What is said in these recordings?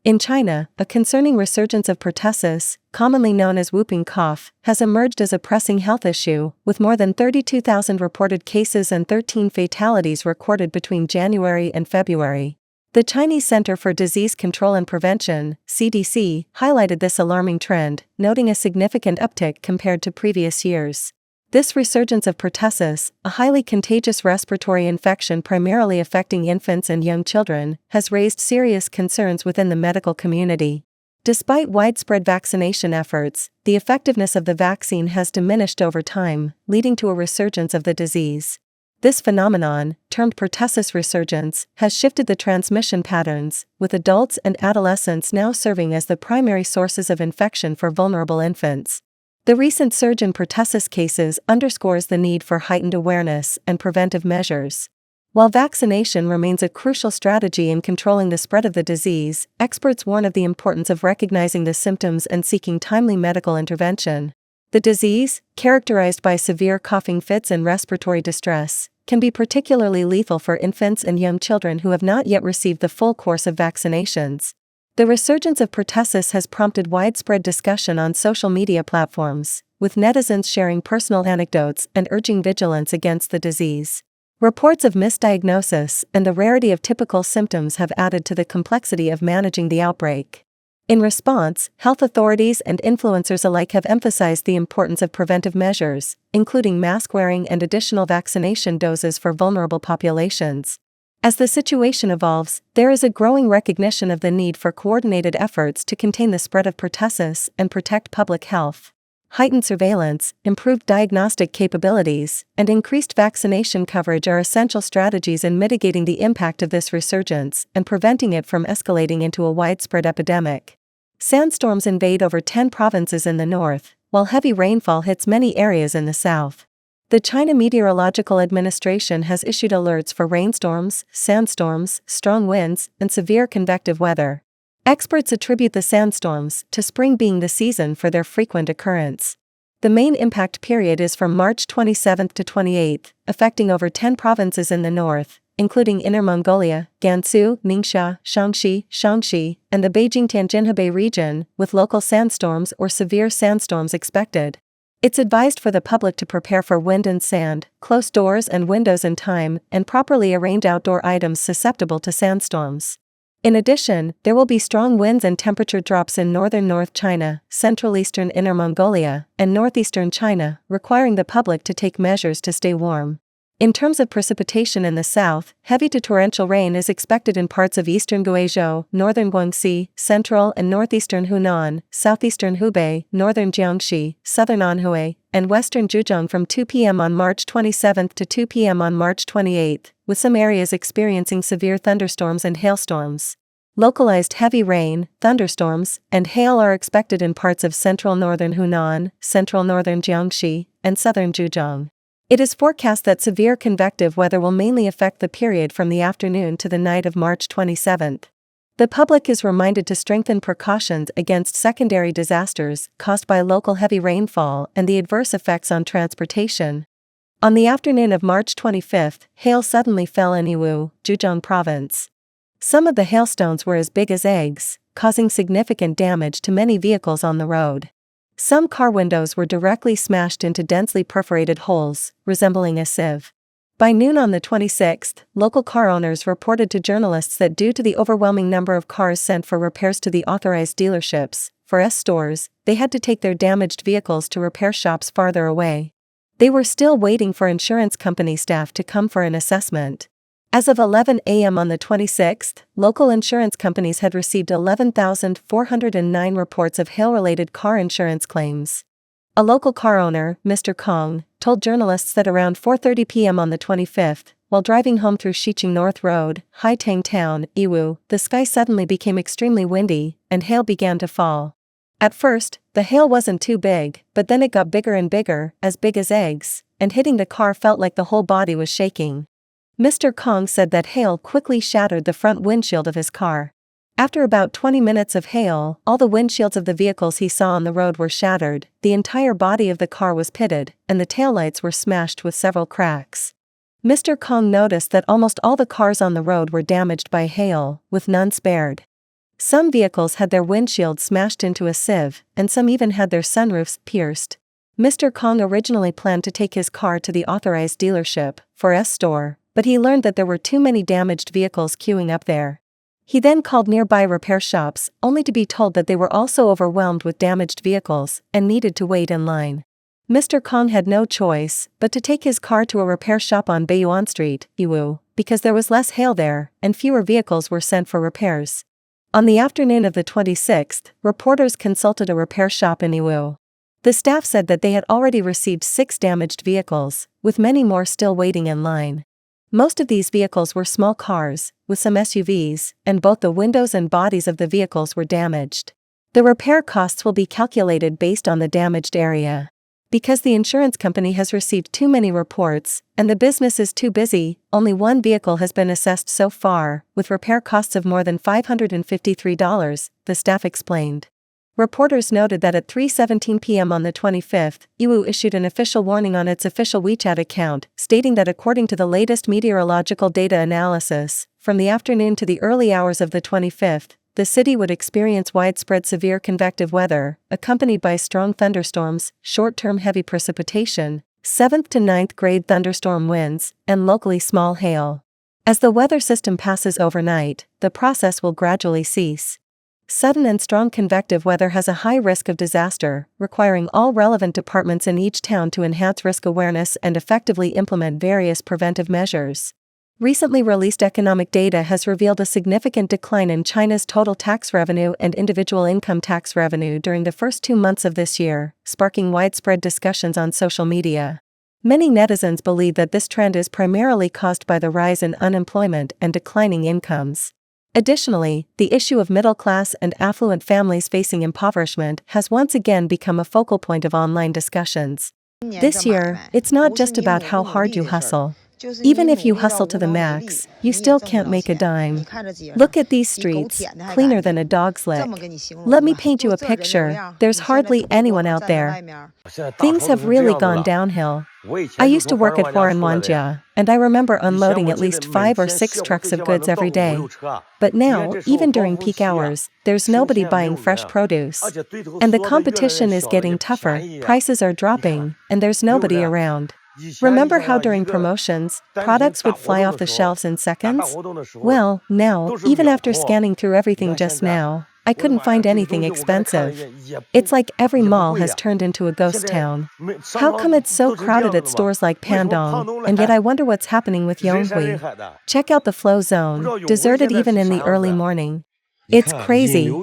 In China, a concerning resurgence of pertussis, commonly known as whooping cough, has emerged as a pressing health issue, with more than 32,000 reported cases and 13 fatalities recorded between January and February. The Chinese Center for Disease Control and Prevention, CDC, highlighted this alarming trend, noting a significant uptick compared to previous years. This resurgence of pertussis, a highly contagious respiratory infection primarily affecting infants and young children, has raised serious concerns within the medical community. Despite widespread vaccination efforts, the effectiveness of the vaccine has diminished over time, leading to a resurgence of the disease. This phenomenon, termed pertussis resurgence, has shifted the transmission patterns, with adults and adolescents now serving as the primary sources of infection for vulnerable infants. The recent surge in pertussis cases underscores the need for heightened awareness and preventive measures. While vaccination remains a crucial strategy in controlling the spread of the disease, experts warn of the importance of recognizing the symptoms and seeking timely medical intervention. The disease, characterized by severe coughing fits and respiratory distress, can be particularly lethal for infants and young children who have not yet received the full course of vaccinations. The resurgence of pertussis has prompted widespread discussion on social media platforms, with netizens sharing personal anecdotes and urging vigilance against the disease. Reports of misdiagnosis and the rarity of typical symptoms have added to the complexity of managing the outbreak. In response, health authorities and influencers alike have emphasized the importance of preventive measures, including mask wearing and additional vaccination doses for vulnerable populations. As the situation evolves, there is a growing recognition of the need for coordinated efforts to contain the spread of pertussis and protect public health. Heightened surveillance, improved diagnostic capabilities, and increased vaccination coverage are essential strategies in mitigating the impact of this resurgence and preventing it from escalating into a widespread epidemic. Sandstorms invade over 10 provinces in the north, while heavy rainfall hits many areas in the south. The China Meteorological Administration has issued alerts for rainstorms, sandstorms, strong winds, and severe convective weather. Experts attribute the sandstorms to spring being the season for their frequent occurrence. The main impact period is from March 27 to 28, affecting over 10 provinces in the north, including Inner Mongolia, Gansu, Ningxia, Shaanxi, and the Beijing-Tianjin-Hebei region, with local sandstorms or severe sandstorms expected. It's advised for the public to prepare for wind and sand, close doors and windows in time, and properly arrange outdoor items susceptible to sandstorms. In addition, there will be strong winds and temperature drops in northern North China, central eastern Inner Mongolia, and northeastern China, requiring the public to take measures to stay warm. In terms of precipitation in the south, heavy to torrential rain is expected in parts of eastern Guizhou, northern Guangxi, central and northeastern Hunan, southeastern Hubei, northern Jiangxi, southern Anhui, and western Zhejiang from 2 p.m. on March 27 to 2 p.m. on March 28, with some areas experiencing severe thunderstorms and hailstorms. Localized heavy rain, thunderstorms, and hail are expected in parts of central northern Hunan, central northern Jiangxi, and southern Zhejiang. It is forecast that severe convective weather will mainly affect the period from the afternoon to the night of March 27. The public is reminded to strengthen precautions against secondary disasters caused by local heavy rainfall and the adverse effects on transportation. On the afternoon of March 25, hail suddenly fell in Yiwu, Zhejiang Province. Some of the hailstones were as big as eggs, causing significant damage to many vehicles on the road. Some car windows were directly smashed into densely perforated holes, resembling a sieve. By noon on the 26th, local car owners reported to journalists that due to the overwhelming number of cars sent for repairs to the authorized dealerships, for stores, they had to take their damaged vehicles to repair shops farther away. They were still waiting for insurance company staff to come for an assessment. As of 11 a.m. on the 26th, local insurance companies had received 11,409 reports of hail-related car insurance claims. A local car owner, Mr. Kong, told journalists that around 4:30 p.m. on the 25th, while driving home through Xiqing North Road, Haitang Town, Yiwu, the sky suddenly became extremely windy, and hail began to fall. At first, the hail wasn't too big, but then it got bigger and bigger, as big as eggs, and hitting the car felt like the whole body was shaking. Mr. Kong said that hail quickly shattered the front windshield of his car. After about 20 minutes of hail, all the windshields of the vehicles he saw on the road were shattered, the entire body of the car was pitted, and the taillights were smashed with several cracks. Mr. Kong noticed that almost all the cars on the road were damaged by hail, with none spared. Some vehicles had their windshields smashed into a sieve, and some even had their sunroofs pierced. Mr. Kong originally planned to take his car to the authorized dealership, for a store, but he learned that there were too many damaged vehicles queuing up there. He then called nearby repair shops, only to be told that they were also overwhelmed with damaged vehicles and needed to wait in line. Mr. Kong had no choice but to take his car to a repair shop on Baiyuan Street, Yiwu, because there was less hail there and fewer vehicles were sent for repairs. On the afternoon of the 26th, reporters consulted a repair shop in Yiwu. The staff said that they had already received 6 damaged vehicles, with many more still waiting in line. Most of these vehicles were small cars, with some SUVs, and both the windows and bodies of the vehicles were damaged. The repair costs will be calculated based on the damaged area. Because the insurance company has received too many reports, and the business is too busy, only one vehicle has been assessed so far, with repair costs of more than $553, the staff explained. Reporters noted that at 3:17 p.m. on the 25th, Yiwu issued an official warning on its official WeChat account, stating that according to the latest meteorological data analysis, from the afternoon to the early hours of the 25th, the city would experience widespread severe convective weather, accompanied by strong thunderstorms, short-term heavy precipitation, 7th to 9th grade thunderstorm winds, and locally small hail. As the weather system passes overnight, the process will gradually cease. Sudden and strong convective weather has a high risk of disaster, requiring all relevant departments in each town to enhance risk awareness and effectively implement various preventive measures. Recently released economic data has revealed a significant decline in China's total tax revenue and individual income tax revenue during the first 2 months of this year, sparking widespread discussions on social media. Many netizens believe that this trend is primarily caused by the rise in unemployment and declining incomes. Additionally, the issue of middle-class and affluent families facing impoverishment has once again become a focal point of online discussions. This year, it's not just about how hard you hustle. Even if you hustle to the max, you still can't make a dime. Look at these streets, cleaner than a dog's lick. Let me paint you a picture, there's hardly anyone out there. Things have really gone downhill. I used to work at Huaranwanjia, and I remember unloading at least 5 or 6 trucks of goods every day. But now, even during peak hours, there's nobody buying fresh produce. And the competition is getting tougher, prices are dropping, and there's nobody around. Remember how during promotions, products would fly off the shelves in seconds? Well, now, even after scanning through everything just now, I couldn't find anything expensive. It's like every mall has turned into a ghost town. How come it's so crowded at stores like Pandong, and yet I wonder what's happening with Yonghui? Check out the flow zone, deserted even in the early morning. It's crazy.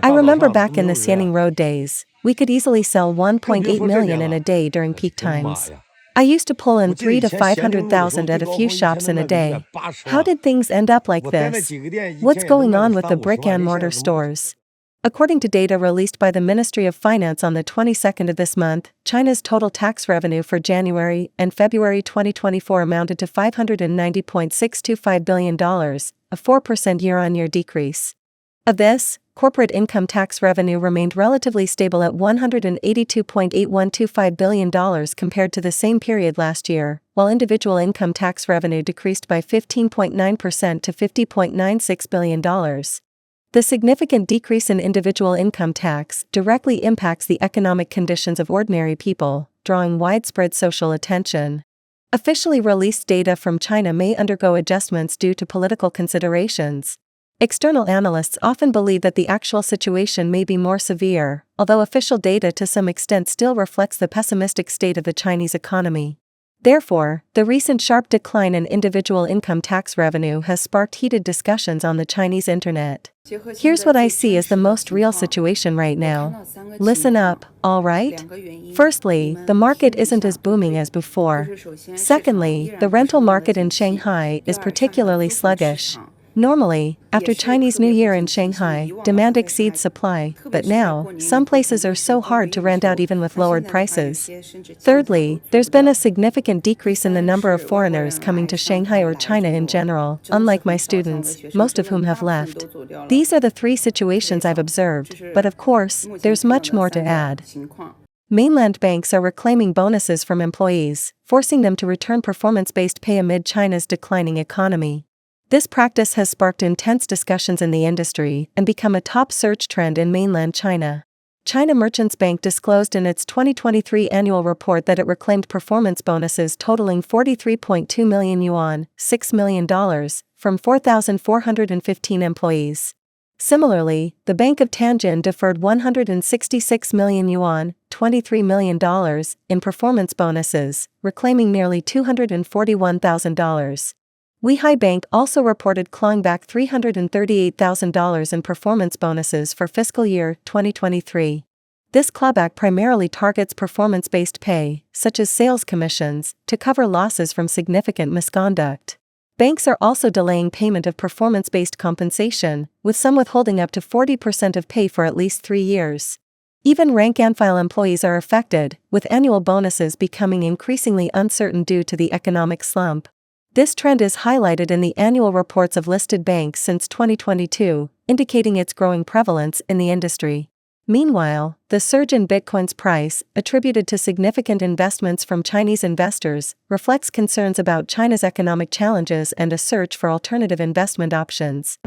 I remember back in the Xi'an Road days, we could easily sell 1.8 million in a day during peak times. I used to pull in 300,000 to 500,000 at a few shops in a day. How did things end up like this? What's going on with the brick-and-mortar stores? According to data released by the Ministry of Finance on the 22nd of this month, China's total tax revenue for January and February 2024 amounted to $590.625 billion, a 4% year-on-year decrease. Of this, corporate income tax revenue remained relatively stable at $182.8125 billion compared to the same period last year, while individual income tax revenue decreased by 15.9% to $50.96 billion. The significant decrease in individual income tax directly impacts the economic conditions of ordinary people, drawing widespread social attention. Officially released data from China may undergo adjustments due to political considerations. External analysts often believe that the actual situation may be more severe, although official data to some extent still reflects the pessimistic state of the Chinese economy. Therefore, the recent sharp decline in individual income tax revenue has sparked heated discussions on the Chinese internet. Here's what I see as the most real situation right now. Listen up, alright? Firstly, the market isn't as booming as before. Secondly, the rental market in Shanghai is particularly sluggish. Normally, after Chinese New Year in Shanghai, demand exceeds supply, but now, some places are so hard to rent out even with lowered prices. Thirdly, there's been a significant decrease in the number of foreigners coming to Shanghai or China in general, unlike my students, most of whom have left. These are the 3 situations I've observed, but of course, there's much more to add. Mainland banks are reclaiming bonuses from employees, forcing them to return performance-based pay amid China's declining economy. This practice has sparked intense discussions in the industry and become a top search trend in mainland China. China Merchants Bank disclosed in its 2023 annual report that it reclaimed performance bonuses totaling 43.2 million yuan, $6 million, from 4,415 employees. Similarly, the Bank of Tianjin deferred 166 million yuan, $23 million, in performance bonuses, reclaiming nearly $241,000. Weihai Bank also reported clawing back $338,000 in performance bonuses for fiscal year 2023. This clawback primarily targets performance-based pay, such as sales commissions, to cover losses from significant misconduct. Banks are also delaying payment of performance-based compensation, with some withholding up to 40% of pay for at least 3 years. Even rank-and-file employees are affected, with annual bonuses becoming increasingly uncertain due to the economic slump. This trend is highlighted in the annual reports of listed banks since 2022, indicating its growing prevalence in the industry. Meanwhile, the surge in Bitcoin's price, attributed to significant investments from Chinese investors, reflects concerns about China's economic challenges and a search for alternative investment options.